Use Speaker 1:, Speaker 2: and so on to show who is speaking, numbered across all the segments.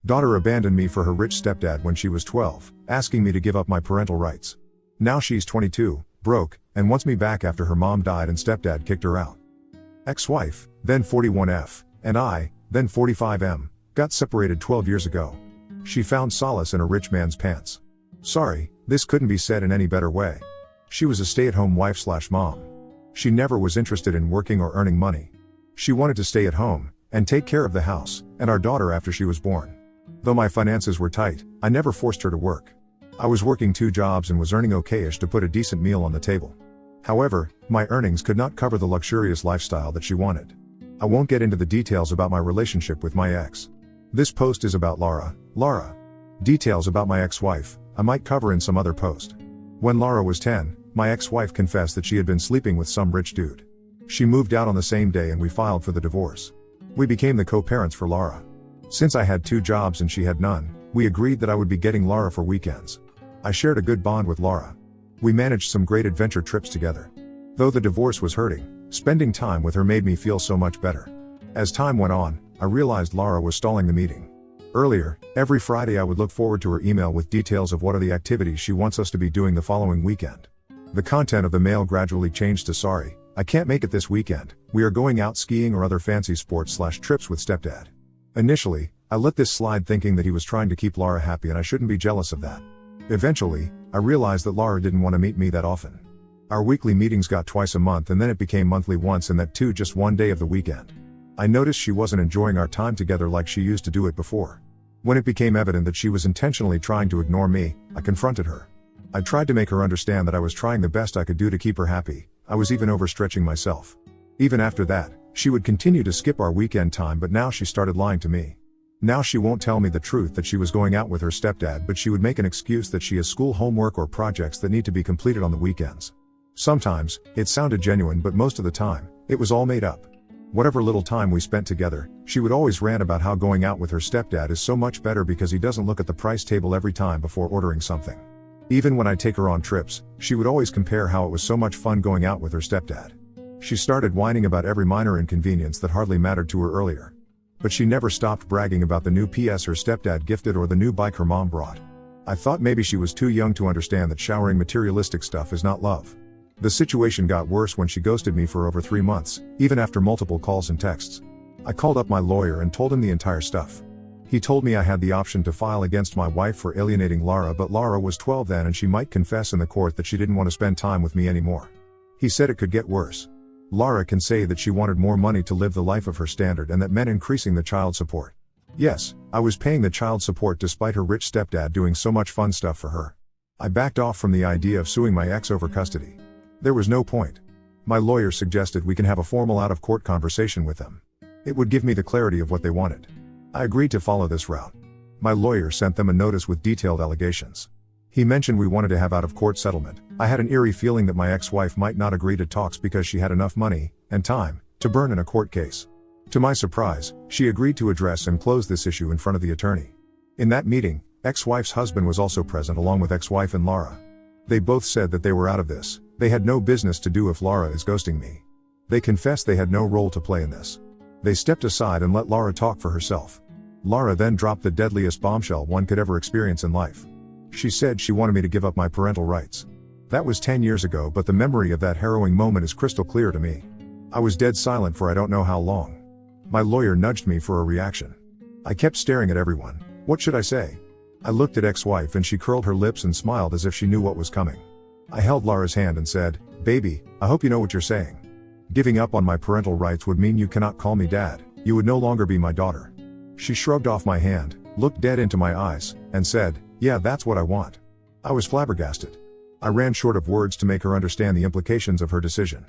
Speaker 1: Daughter abandoned me for her rich stepdad when she was 12, asking me to give up my parental rights. Now she's 22, broke, and wants me back after her mom died and stepdad kicked her out. Ex-wife, then 41F, and I, then 45M, got separated 12 years ago. She found solace in a rich man's pants. Sorry, this couldn't be said in any better way. She was a stay-at-home wife/mom. She never was interested in working or earning money. She wanted to stay at home and take care of the house and our daughter after she was born. Though my finances were tight, I never forced her to work. I was working 2 jobs and was earning okay-ish to put a decent meal on the table. However, my earnings could not cover the luxurious lifestyle that she wanted. I won't get into the details about my relationship with my ex. This post is about Laura. Details about my ex-wife, I might cover in some other post. When Laura was 10, my ex-wife confessed that she had been sleeping with some rich dude. She moved out on the same day and we filed for the divorce. We became the co-parents for Laura. Since I had 2 jobs and she had none, we agreed that I would be getting Laura for weekends. I shared a good bond with Laura. We managed some great adventure trips together. Though the divorce was hurting, spending time with her made me feel so much better. As time went on, I realized Laura was stalling the meeting. Earlier, every Friday I would look forward to her email with details of what are the activities she wants us to be doing the following weekend. The content of the mail gradually changed to sorry, I can't make it this weekend, we are going out skiing or other fancy sports/trips with stepdad. Initially, I let this slide thinking that he was trying to keep Laura happy and I shouldn't be jealous of that. Eventually, I realized that Laura didn't want to meet me that often. Our weekly meetings got twice a month and then it became monthly once, and that too just one day of the weekend. I noticed she wasn't enjoying our time together like she used to do it before. When it became evident that she was intentionally trying to ignore me, I confronted her. I tried to make her understand that I was trying the best I could do to keep her happy. I was even overstretching myself. Even after that, she would continue to skip our weekend time, but now she started lying to me. Now she won't tell me the truth that she was going out with her stepdad, but she would make an excuse that she has school homework or projects that need to be completed on the weekends. Sometimes, it sounded genuine, but most of the time, it was all made up. Whatever little time we spent together, she would always rant about how going out with her stepdad is so much better because he doesn't look at the price table every time before ordering something. Even when I take her on trips, she would always compare how it was so much fun going out with her stepdad. She started whining about every minor inconvenience that hardly mattered to her earlier. But she never stopped bragging about the new PS her stepdad gifted or the new bike her mom brought. I thought maybe she was too young to understand that showering materialistic stuff is not love. The situation got worse when she ghosted me for over 3 months, even after multiple calls and texts. I called up my lawyer and told him the entire stuff. He told me I had the option to file against my wife for alienating Laura, but Laura was 12 then and she might confess in the court that she didn't want to spend time with me anymore. He said it could get worse. Laura can say that she wanted more money to live the life of her standard and that meant increasing the child support. Yes, I was paying the child support despite her rich stepdad doing so much fun stuff for her. I backed off from the idea of suing my ex over custody. There was no point. My lawyer suggested we can have a formal out-of-court conversation with them. It would give me the clarity of what they wanted. I agreed to follow this route. My lawyer sent them a notice with detailed allegations. He mentioned we wanted to have out-of-court settlement. I had an eerie feeling that my ex-wife might not agree to talks because she had enough money and time to burn in a court case. To my surprise, she agreed to address and close this issue in front of the attorney. In that meeting, ex-wife's husband was also present along with ex-wife and Laura. They both said that they were out of this. They had no business to do if Laura is ghosting me. They confessed they had no role to play in this. They stepped aside and let Laura talk for herself. Laura then dropped the deadliest bombshell one could ever experience in life. She said she wanted me to give up my parental rights. That was 10 years ago, but the memory of that harrowing moment is crystal clear to me. I was dead silent for I don't know how long. My lawyer nudged me for a reaction. I kept staring at everyone. What should I say? I looked at ex-wife and she curled her lips and smiled as if she knew what was coming. I held Laura's hand and said, "Baby, I hope you know what you're saying. Giving up on my parental rights would mean you cannot call me dad, you would no longer be my daughter." She shrugged off my hand, looked dead into my eyes, and said, "Yeah, that's what I want." I was flabbergasted. I ran short of words to make her understand the implications of her decision.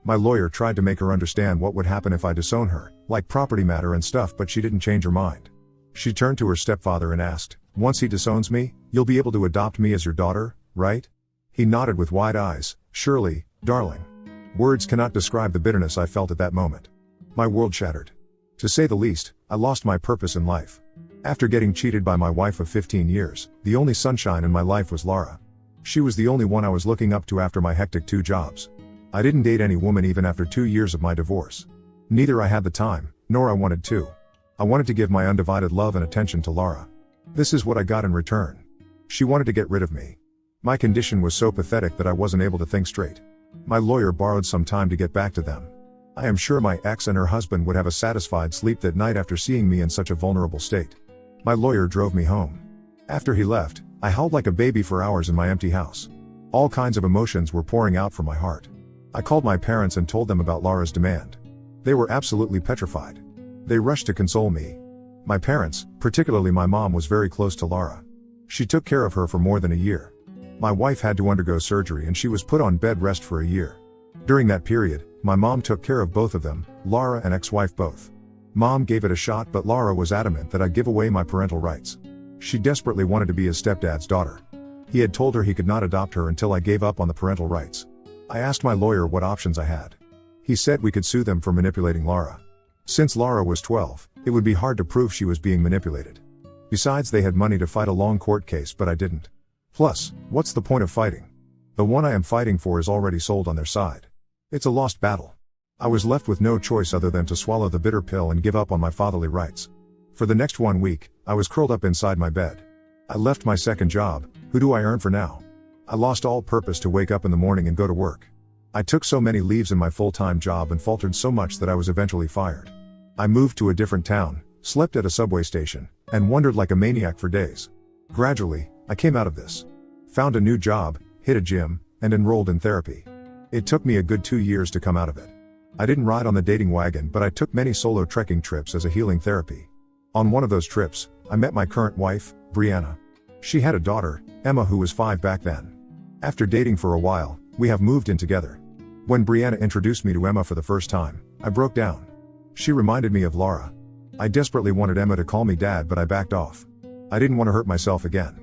Speaker 1: My lawyer tried to make her understand what would happen if I disown her, like property matter and stuff, but she didn't change her mind. She turned to her stepfather and asked, "Once he disowns me, you'll be able to adopt me as your daughter, right?" He nodded with wide eyes. "Surely, darling." Words cannot describe the bitterness I felt at that moment. My world shattered. To say the least, I lost my purpose in life. After getting cheated by my wife of 15 years, the only sunshine in my life was Laura. She was the only one I was looking up to after my hectic 2 jobs. I didn't date any woman even after 2 years of my divorce. Neither I had the time, nor I wanted to. I wanted to give my undivided love and attention to Laura. This is what I got in return. She wanted to get rid of me. My condition was so pathetic that I wasn't able to think straight. My lawyer borrowed some time to get back to them. I am sure my ex and her husband would have a satisfied sleep that night after seeing me in such a vulnerable state. My lawyer drove me home. After he left, I howled like a baby for hours in my empty house. All kinds of emotions were pouring out from my heart. I called my parents and told them about Laura's demand. They were absolutely petrified. They rushed to console me. My parents, particularly my mom, was very close to Laura. She took care of her for more than a year. My wife had to undergo surgery and she was put on bed rest for a year. During that period, my mom took care of both of them, Laura and ex-wife both. Mom gave it a shot, but Laura was adamant that I give away my parental rights. She desperately wanted to be his stepdad's daughter. He had told her he could not adopt her until I gave up on the parental rights. I asked my lawyer what options I had. He said we could sue them for manipulating Laura. Since Laura was 12, it would be hard to prove she was being manipulated. Besides, they had money to fight a long court case, but I didn't. Plus, what's the point of fighting? The one I am fighting for is already sold on their side. It's a lost battle. I was left with no choice other than to swallow the bitter pill and give up on my fatherly rights. For the next 1 week, I was curled up inside my bed. I left my second job. Who do I earn for now? I lost all purpose to wake up in the morning and go to work. I took so many leaves in my full-time job and faltered so much that I was eventually fired. I moved to a different town, slept at a subway station, and wandered like a maniac for days. Gradually, I came out of this. Found a new job, hit a gym, and enrolled in therapy. It took me a good 2 years to come out of it. I didn't ride on the dating wagon, but I took many solo trekking trips as a healing therapy. On one of those trips, I met my current wife, Brianna. She had a daughter, Emma, who was 5 back then. After dating for a while, we have moved in together. When Brianna introduced me to Emma for the first time, I broke down. She reminded me of Laura. I desperately wanted Emma to call me Dad, but I backed off. I didn't want to hurt myself again.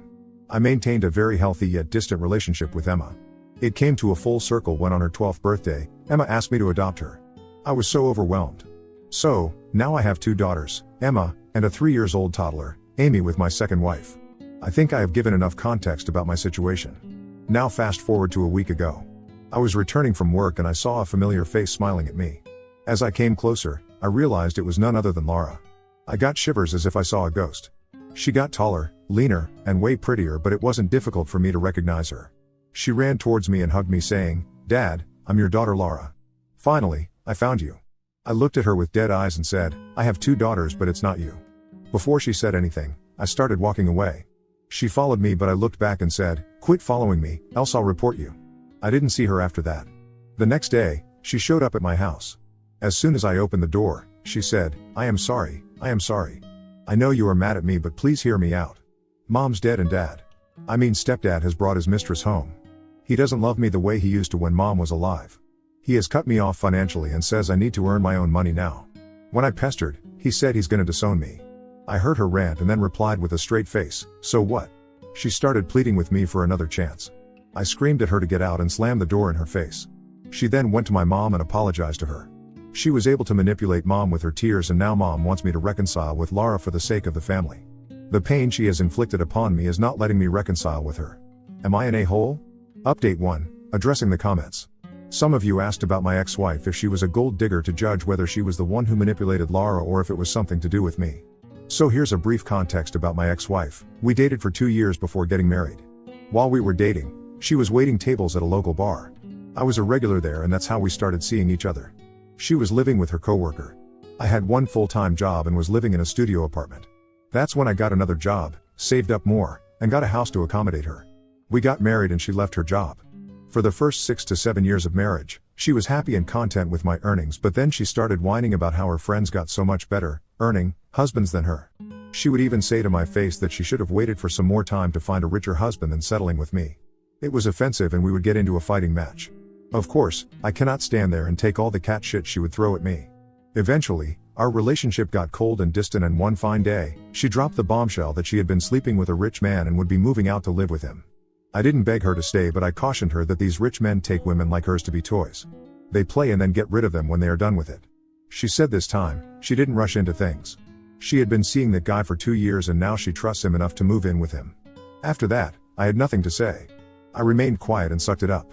Speaker 1: I maintained a very healthy yet distant relationship with Emma. It came to a full circle when on her 12th birthday, Emma asked me to adopt her. I was so overwhelmed. So, now I have 2 daughters, Emma, and a 3-year-old toddler, Amy, with my second wife. I think I have given enough context about my situation. Now fast forward to a week ago. I was returning from work and I saw a familiar face smiling at me. As I came closer, I realized it was none other than Laura. I got shivers as if I saw a ghost. She got taller, leaner, and way prettier, but it wasn't difficult for me to recognize her. She ran towards me and hugged me, saying, "Dad, I'm your daughter Laura. Finally, I found you." I looked at her with dead eyes and said, "I have 2 daughters, but it's not you." Before she said anything, I started walking away. She followed me, but I looked back and said, "Quit following me, else I'll report you." I didn't see her after that. The next day, she showed up at my house. As soon as I opened the door, she said, I am sorry. I know you are mad at me, but please hear me out. Mom's dead and stepdad has brought his mistress home. He doesn't love me the way he used to when Mom was alive. He has cut me off financially and says I need to earn my own money now. When I pestered, he said he's gonna disown me. I heard her rant and then replied with a straight face, "So what?" She started pleading with me for another chance. I screamed at her to get out and slammed the door in her face. She then went to my mom and apologized to her. She was able to manipulate Mom with her tears, and now Mom wants me to reconcile with Laura for the sake of the family. The pain she has inflicted upon me is not letting me reconcile with her. Am I an a-hole? Update 1. Addressing the comments. Some of you asked about my ex-wife, if she was a gold digger to judge whether she was the one who manipulated Laura or if it was something to do with me. So here's a brief context about my ex-wife. We dated for 2 years before getting married. While we were dating, she was waiting tables at a local bar. I was a regular there, and that's how we started seeing each other. She was living with her coworker. I had one full-time job and was living in a studio apartment. That's when I got another job, saved up more, and got a house to accommodate her. We got married and she left her job. For the first 6 to 7 years of marriage, she was happy and content with my earnings, but then she started whining about how her friends got so much better earning husbands than her. She would even say to my face that she should have waited for some more time to find a richer husband than settling with me. It was offensive and we would get into a fighting match. Of course, I cannot stand there and take all the cat shit she would throw at me. Eventually, our relationship got cold and distant, and one fine day, she dropped the bombshell that she had been sleeping with a rich man and would be moving out to live with him. I didn't beg her to stay, but I cautioned her that these rich men take women like hers to be toys. They play and then get rid of them when they are done with it. She said this time, she didn't rush into things. She had been seeing that guy for 2 years and now she trusts him enough to move in with him. After that, I had nothing to say. I remained quiet and sucked it up.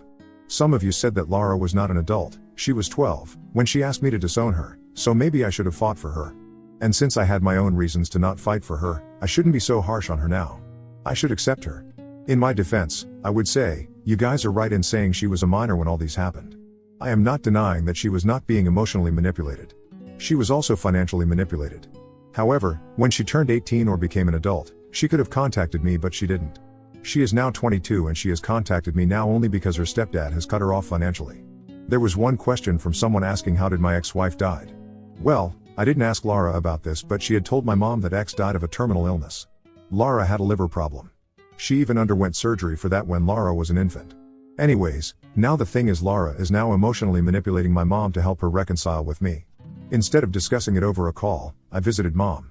Speaker 1: Some of you said that Laura was not an adult, she was 12, when she asked me to disown her, so maybe I should have fought for her. And since I had my own reasons to not fight for her, I shouldn't be so harsh on her now. I should accept her. In my defense, I would say, you guys are right in saying she was a minor when all these happened. I am not denying that she was not being emotionally manipulated. She was also financially manipulated. However, when she turned 18 or became an adult, she could have contacted me, but she didn't. She is now 22 and she has contacted me now only because her stepdad has cut her off financially. There was one question from someone asking how did my ex-wife died. Well, I didn't ask Lara about this, but she had told my mom that ex died of a terminal illness. Lara had a liver problem. She even underwent surgery for that when Lara was an infant. Anyways, now the thing is Lara is now emotionally manipulating my mom to help her reconcile with me. Instead of discussing it over a call, I visited mom.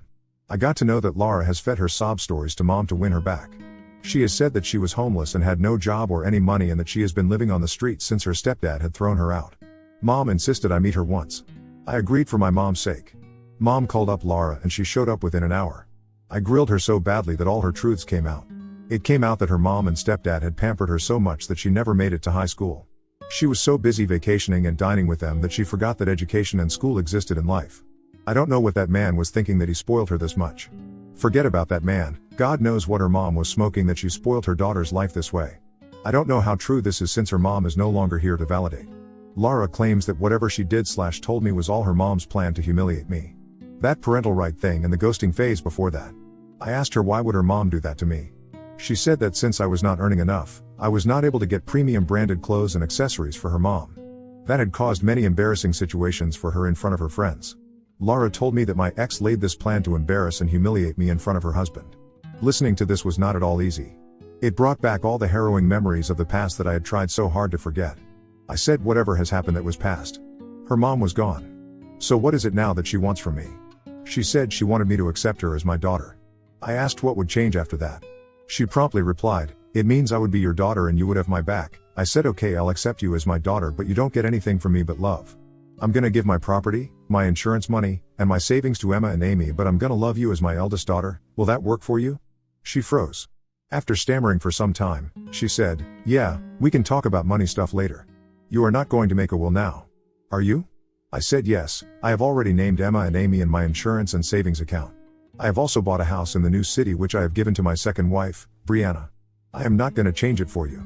Speaker 1: I got to know that Lara has fed her sob stories to mom to win her back. She has said that she was homeless and had no job or any money and that she has been living on the streets since her stepdad had thrown her out. Mom insisted I meet her once. I agreed for my mom's sake. Mom called up Lara and she showed up within an hour. I grilled her so badly that all her truths came out. It came out that her mom and stepdad had pampered her so much that she never made it to high school. She was so busy vacationing and dining with them that she forgot that education and school existed in life. I don't know what that man was thinking that he spoiled her this much. Forget about that man, God knows what her mom was smoking that she spoiled her daughter's life this way. I don't know how true this is since her mom is no longer here to validate. Lara claims that whatever she did/told me was all her mom's plan to humiliate me. That parental right thing and the ghosting phase before that. I asked her why would her mom do that to me. She said that since I was not earning enough, I was not able to get premium branded clothes and accessories for her mom. That had caused many embarrassing situations for her in front of her friends. Lara told me that my ex laid this plan to embarrass and humiliate me in front of her husband. Listening to this was not at all easy. It brought back all the harrowing memories of the past that I had tried so hard to forget. I said whatever has happened that was past. Her mom was gone. So what is it now that she wants from me? She said she wanted me to accept her as my daughter. I asked what would change after that. She promptly replied, it means I would be your daughter and you would have my back. I said okay, I'll accept you as my daughter, but you don't get anything from me but love. I'm gonna give my property, my insurance money, and my savings to Emma and Amy, but I'm gonna love you as my eldest daughter. Will that work for you? She froze. After stammering for some time, she said, yeah, we can talk about money stuff later. You are not going to make a will now. Are you? I said yes, I have already named Emma and Amy in my insurance and savings account. I have also bought a house in the new city which I have given to my second wife, Brianna. I am not gonna change it for you.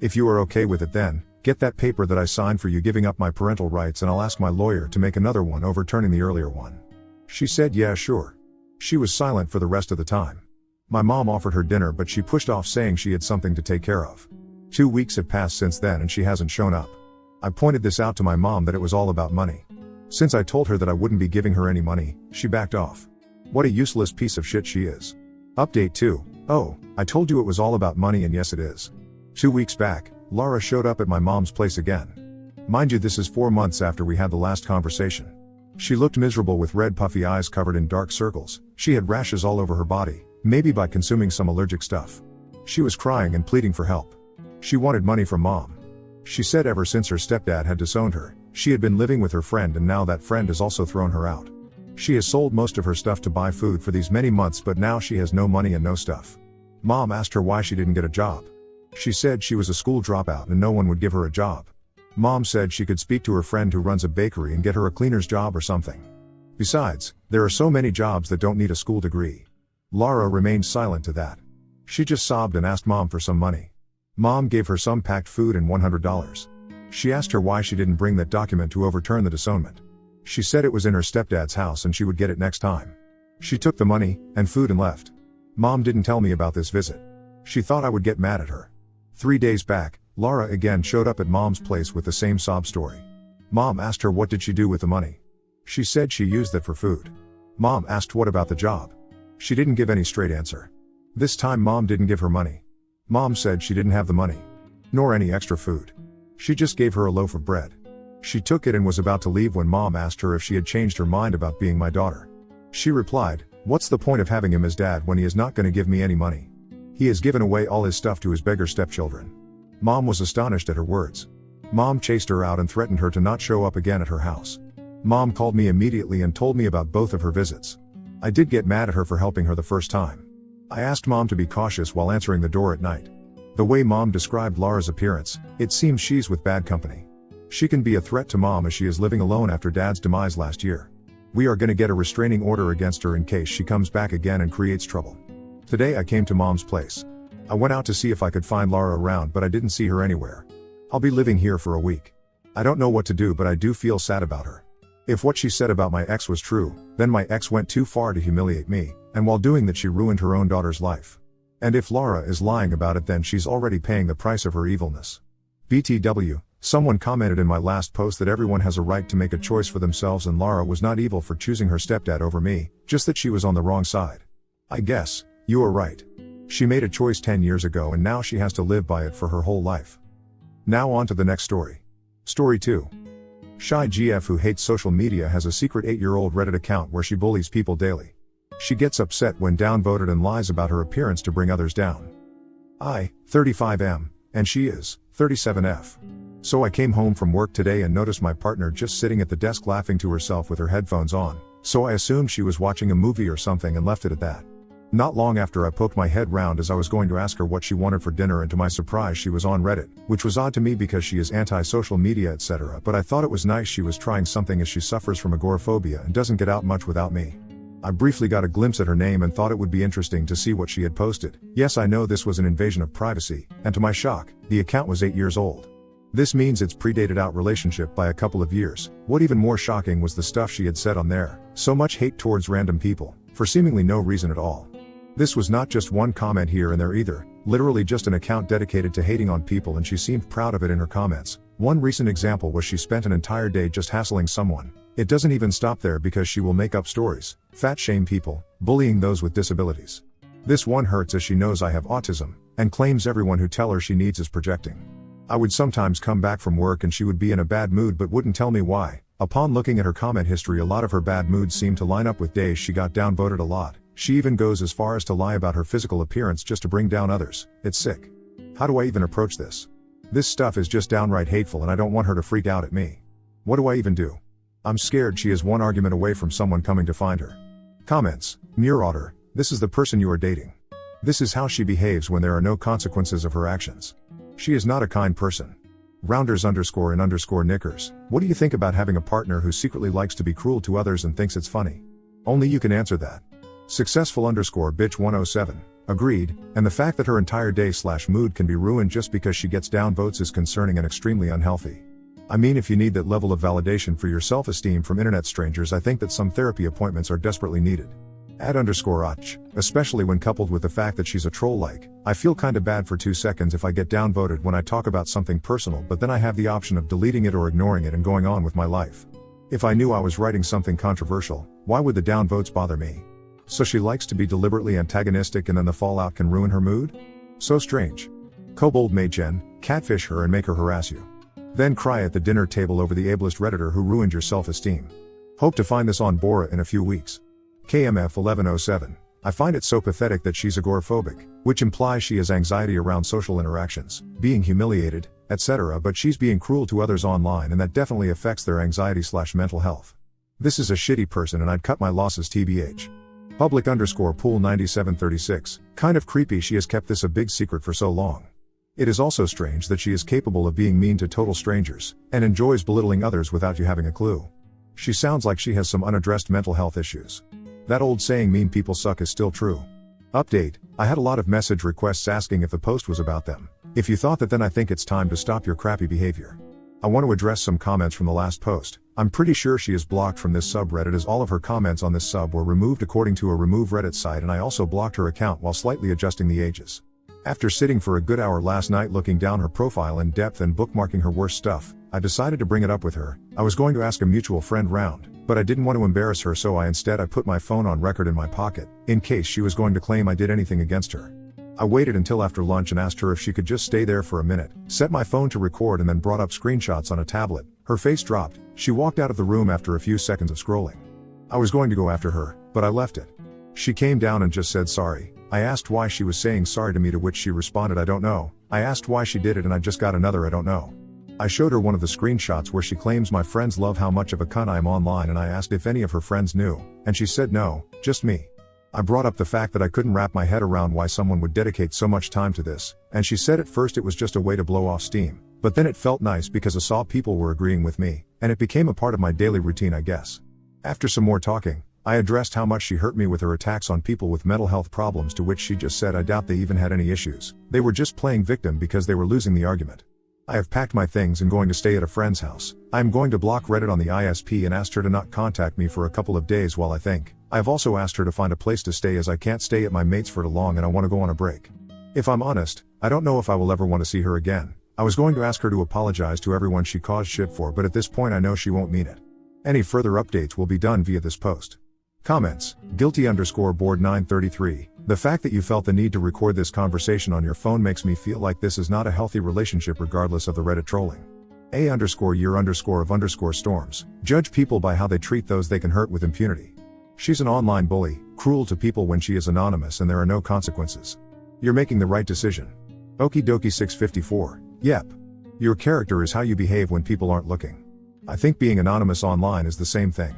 Speaker 1: If you are okay with it then, get that paper that I signed for you giving up my parental rights and I'll ask my lawyer to make another one overturning the earlier one. She said yeah sure. She was silent for the rest of the time. My mom offered her dinner but she pushed off saying she had something to take care of. 2 weeks have passed since then and she hasn't shown up. I pointed this out to my mom that it was all about money. Since I told her that I wouldn't be giving her any money, she backed off. What a useless piece of shit she is. Update 2. Oh, I told you it was all about money and yes it is. 2 weeks back, Lara showed up at my mom's place again. Mind you, this is 4 months after we had the last conversation. She looked miserable with red puffy eyes covered in dark circles. She had rashes all over her body, maybe by consuming some allergic stuff. She was crying and pleading for help. She wanted money from mom. She said ever since her stepdad had disowned her, she had been living with her friend and now that friend has also thrown her out. She has sold most of her stuff to buy food for these many months but now she has no money and no stuff. Mom asked her why she didn't get a job. She said she was a school dropout and no one would give her a job. Mom said she could speak to her friend who runs a bakery and get her a cleaner's job or something. Besides, there are so many jobs that don't need a school degree. Lara remained silent to that. She just sobbed and asked mom for some money. Mom gave her some packed food and $100. She asked her why she didn't bring that document to overturn the disownment. She said it was in her stepdad's house and she would get it next time. She took the money and food and left. Mom didn't tell me about this visit. She thought I would get mad at her. 3 days back, Lara again showed up at mom's place with the same sob story. Mom asked her what did she do with the money. She said she used that for food. Mom asked what about the job. She didn't give any straight answer. This time mom didn't give her money. Mom said she didn't have the money. Nor any extra food. She just gave her a loaf of bread. She took it and was about to leave when mom asked her if she had changed her mind about being my daughter. She replied, what's the point of having him as dad when he is not going to give me any money? He has given away all his stuff to his beggar stepchildren. Mom was astonished at her words. Mom chased her out and threatened her to not show up again at her house. Mom called me immediately and told me about both of her visits. I did get mad at her for helping her the first time. I asked mom to be cautious while answering the door at night. The way mom described Lara's appearance, it seems she's with bad company. She can be a threat to mom as she is living alone after dad's demise last year. We are gonna get a restraining order against her in case she comes back again and creates trouble. Today I came to Mom's place. I went out to see if I could find Lara around, but I didn't see her anywhere. I'll be living here for a week. I don't know what to do, but I do feel sad about her. If what she said about my ex was true, then my ex went too far to humiliate me, and while doing that she ruined her own daughter's life. And if Lara is lying about it, then she's already paying the price of her evilness. BTW, someone commented in my last post that everyone has a right to make a choice for themselves, and Lara was not evil for choosing her stepdad over me, just that she was on the wrong side. I guess, you are right. She made a choice 10 years ago and now she has to live by it for her whole life. Now on to the next story. Story 2. Shy GF who hates social media has a secret 8-year-old Reddit account where she bullies people daily. She gets upset when downvoted and lies about her appearance to bring others down. I, 35M, and she is, 37F. So I came home from work today and noticed my partner just sitting at the desk laughing to herself with her headphones on, so I assumed she was watching a movie or something and left it at that. Not long after I poked my head round as I was going to ask her what she wanted for dinner, and to my surprise she was on Reddit, which was odd to me because she is anti-social media etc, but I thought it was nice she was trying something as she suffers from agoraphobia and doesn't get out much without me. I briefly got a glimpse at her name and thought it would be interesting to see what she had posted. Yes, I know this was an invasion of privacy, and to my shock, the account was 8 years old. This means it's predated our relationship by a couple of years. What even more shocking was the stuff she had said on there. So much hate towards random people, for seemingly no reason at all. This was not just one comment here and there either, literally just an account dedicated to hating on people, and she seemed proud of it in her comments. One recent example was she spent an entire day just hassling someone. It doesn't even stop there because she will make up stories, fat shame people, bullying those with disabilities. This one hurts as she knows I have autism, and claims everyone who tell her she needs is projecting. I would sometimes come back from work and she would be in a bad mood but wouldn't tell me why. Upon looking at her comment history, a lot of her bad moods seemed to line up with days she got downvoted a lot. She even goes as far as to lie about her physical appearance just to bring down others. It's sick. How do I even approach this? This stuff is just downright hateful and I don't want her to freak out at me. What do I even do? I'm scared she is one argument away from someone coming to find her. Comments. Muraughter, this is the person you are dating. This is how she behaves when there are no consequences of her actions. She is not a kind person. Rounders_in_knickers, what do you think about having a partner who secretly likes to be cruel to others and thinks it's funny? Only you can answer that. Successful_bitch107, agreed, and the fact that her entire day/mood can be ruined just because she gets downvotes is concerning and extremely unhealthy. I mean, if you need that level of validation for your self-esteem from internet strangers, I think that some therapy appointments are desperately needed. @_och, especially when coupled with the fact that she's a troll-like, I feel kinda bad for 2 seconds if I get downvoted when I talk about something personal, but then I have the option of deleting it or ignoring it and going on with my life. If I knew I was writing something controversial, why would the downvotes bother me? So she likes to be deliberately antagonistic and then the fallout can ruin her mood? So strange. Kobold Machen, catfish her and make her harass you. Then cry at the dinner table over the ableist Redditor who ruined your self-esteem. Hope to find this on Bora in a few weeks. KMF1107, I find it so pathetic that she's agoraphobic, which implies she has anxiety around social interactions, being humiliated, etc., but she's being cruel to others online and that definitely affects their anxiety/mental health. This is a shitty person and I'd cut my losses tbh. Public_pool9736, kind of creepy she has kept this a big secret for so long. It is also strange that she is capable of being mean to total strangers, and enjoys belittling others without you having a clue. She sounds like she has some unaddressed mental health issues. That old saying mean people suck is still true. Update, I had a lot of message requests asking if the post was about them. If you thought that, then I think it's time to stop your crappy behavior. I want to address some comments from the last post. I'm pretty sure she is blocked from this subreddit as all of her comments on this sub were removed according to a remove Reddit site, and I also blocked her account while slightly adjusting the ages. After sitting for a good hour last night looking down her profile in depth and bookmarking her worst stuff, I decided to bring it up with her. I was going to ask a mutual friend round, but I didn't want to embarrass her, so I put my phone on record in my pocket, in case she was going to claim I did anything against her. I waited until after lunch and asked her if she could just stay there for a minute, set my phone to record, and then brought up screenshots on a tablet. Her face dropped. She walked out of the room after a few seconds of scrolling. I was going to go after her, but I left it. She came down and just said sorry. I asked why she was saying sorry to me, to which she responded, I don't know. I asked why she did it and I just got another I don't know. I showed her one of the screenshots where she claims my friends love how much of a cunt I am online, and I asked if any of her friends knew, and she said no, just me. I brought up the fact that I couldn't wrap my head around why someone would dedicate so much time to this, and she said at first it was just a way to blow off steam, but then it felt nice because I saw people were agreeing with me, and it became a part of my daily routine, I guess. After some more talking, I addressed how much she hurt me with her attacks on people with mental health problems, to which she just said I doubt they even had any issues. They were just playing victim because they were losing the argument. I have packed my things and going to stay at a friend's house. I am going to block Reddit on the ISP and asked her to not contact me for a couple of days while I think. I have also asked her to find a place to stay as I can't stay at my mate's for too long and I want to go on a break. If I'm honest, I don't know if I will ever want to see her again. I was going to ask her to apologize to everyone she caused shit for, but at this point I know she won't mean it. Any further updates will be done via this post. Comments: Guilty_board 933. The fact that you felt the need to record this conversation on your phone makes me feel like this is not a healthy relationship regardless of the Reddit trolling. A_year_of_storms. Judge people by how they treat those they can hurt with impunity. She's an online bully, cruel to people when she is anonymous and there are no consequences. You're making the right decision. Okie dokie 654. Yep. Your character is how you behave when people aren't looking. I think being anonymous online is the same thing.